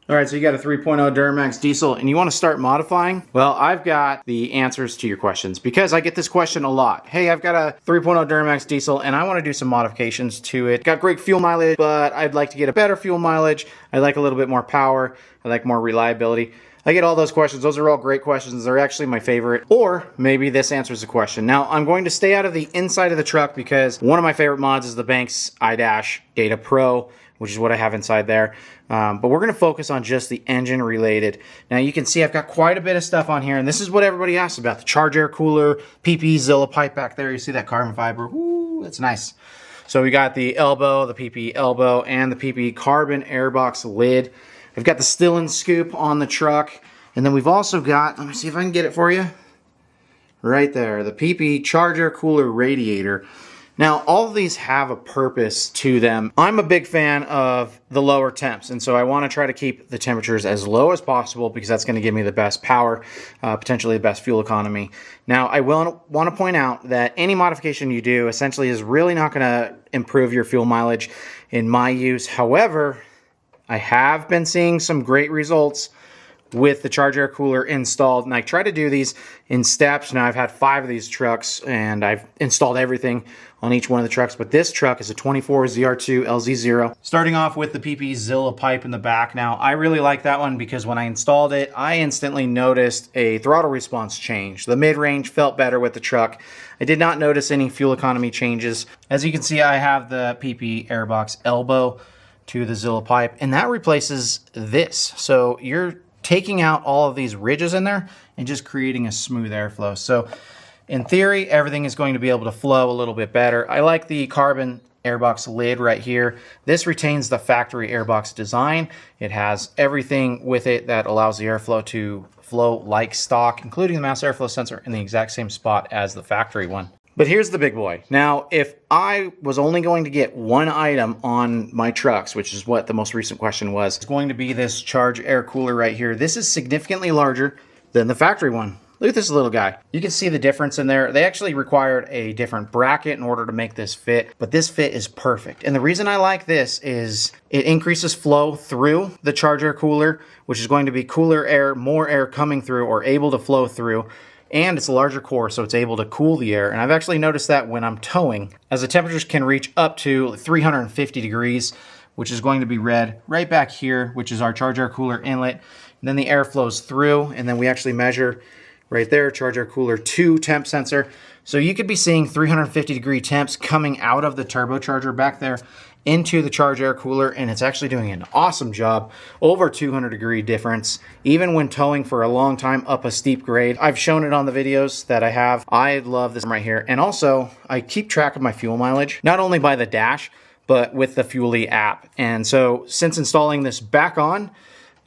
All right, so you got a 3.0 Duramax Diesel and you want to start modifying? Well, I've got the answers to your questions because I get this question a lot. Hey, I've got a 3.0 Duramax Diesel and I want to do some modifications to it. Got great fuel mileage, but I'd like to get a better fuel mileage. I'd like a little bit more power. I like more reliability. I get all those questions. Those are all great questions. They're actually my favorite. Or maybe this answers the question. Now, I'm going to stay out of the inside of the truck because one of my favorite mods is the Banks iDash Data Pro, which is what I have inside there. But we're going to focus on just the engine related. Now you can see I've got quite a bit of stuff on here, and this is what everybody asks about. The charge air cooler, PP Zilla pipe back there. You see that carbon fiber? Ooh, that's nice. So we got the elbow, the PP elbow, and the PP carbon airbox lid. I've got the still and scoop on the truck. And then we've also got, let me see if I can get it for you. Right there, the PP charge air cooler radiator. Now, all of these have a purpose to them. I'm a big fan of the lower temps, and so I want to try to keep the temperatures as low as possible because that's going to give me the best power, potentially the best fuel economy. Now, I will want to point out that any modification you do essentially is really not going to improve your fuel mileage in my use. However, I have been seeing some great results with the charge air cooler installed, and I try to do these in steps. Now I've had 5 of these trucks and I've installed everything on each one of the trucks, but this truck is a 24 ZR2 LZ0. Starting off with the PP Zilla pipe in the back. Now I really like that one because when I installed it, I instantly noticed a throttle response change. The mid-range felt better with the truck. I did not notice any fuel economy changes. As you can see, I have the PP airbox elbow to the Zilla pipe, and that replaces this. So you're taking out all of these ridges in there and just creating a smooth airflow. So in theory, everything is going to be able to flow a little bit better. I like the carbon airbox lid right here. This retains the factory airbox design. It has everything with it that allows the airflow to flow like stock, including the mass airflow sensor in the exact same spot as the factory one. But here's the big boy. Now, if I was only going to get one item on my trucks, which is what the most recent question was, it's going to be this charge air cooler right here. This is significantly larger than the factory one. Look at this little guy. You can see the difference in there. They actually required a different bracket in order to make this fit, but this fit is perfect. And the reason I like this is it increases flow through the charge air cooler, which is going to be cooler air, more air coming through or able to flow through. And it's a larger core, so it's able to cool the air. And I've actually noticed that when I'm towing, as the temperatures can reach up to 350 degrees, which is going to be read right back here, which is our charge air cooler inlet. And then the air flows through, and then we actually measure right there, charge air cooler 2 temp sensor. So you could be seeing 350 degree temps coming out of the turbocharger back there into the charge air cooler, and it's actually doing an awesome job. Over 200 degree difference, even when towing for a long time up a steep grade. I've shown it on the videos that I have. I love this right here. And also, I keep track of my fuel mileage, not only by the dash, but with the Fuelie app. And so since installing this back on,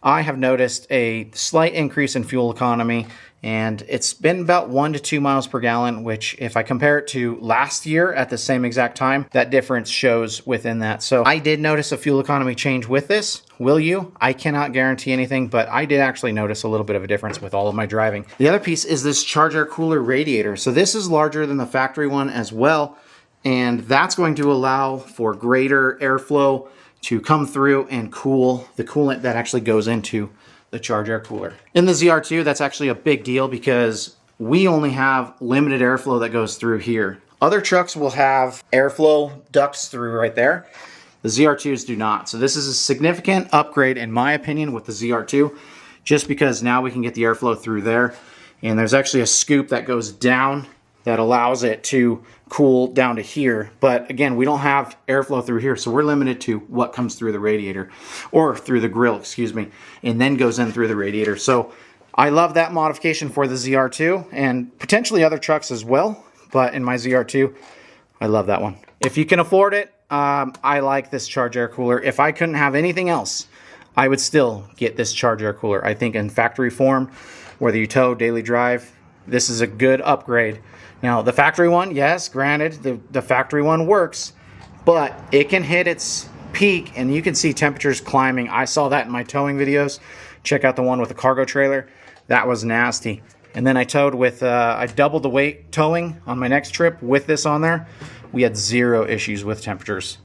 I have noticed a slight increase in fuel economy, and it's been about 1 to 2 miles per gallon, which if I compare it to last year at the same exact time, that difference shows within that. So I did notice a fuel economy change with this. Will you? I cannot guarantee anything, but I did actually notice a little bit of a difference with all of my driving. The other piece is this charge air cooler radiator. So this is larger than the factory one as well, and that's going to allow for greater airflow to come through and cool the coolant that actually goes into the charge air cooler. In the ZR2, that's actually a big deal because we only have limited airflow that goes through here. Other trucks will have airflow ducts through right there. The ZR2s do not. So this is a significant upgrade in my opinion with the ZR2, just because now we can get the airflow through there. And there's actually a scoop that goes down that allows it to cool down to here. But again, we don't have airflow through here, so we're limited to what comes through the radiator, or through the grill, excuse me, and then goes in through the radiator. So I love that modification for the ZR2 and potentially other trucks as well, but in my ZR2, I love that one. If you can afford it, I like this charge air cooler. If I couldn't have anything else, I would still get this charge air cooler. I think in factory form, whether you tow, daily drive, this is a good upgrade. Now, the factory one, yes, granted, the factory one works, but it can hit its peak, and you can see temperatures climbing. I saw that in my towing videos. Check out the one with the cargo trailer. That was nasty. And then I towed with, I doubled the weight towing on my next trip with this on there. We had 0 issues with temperatures.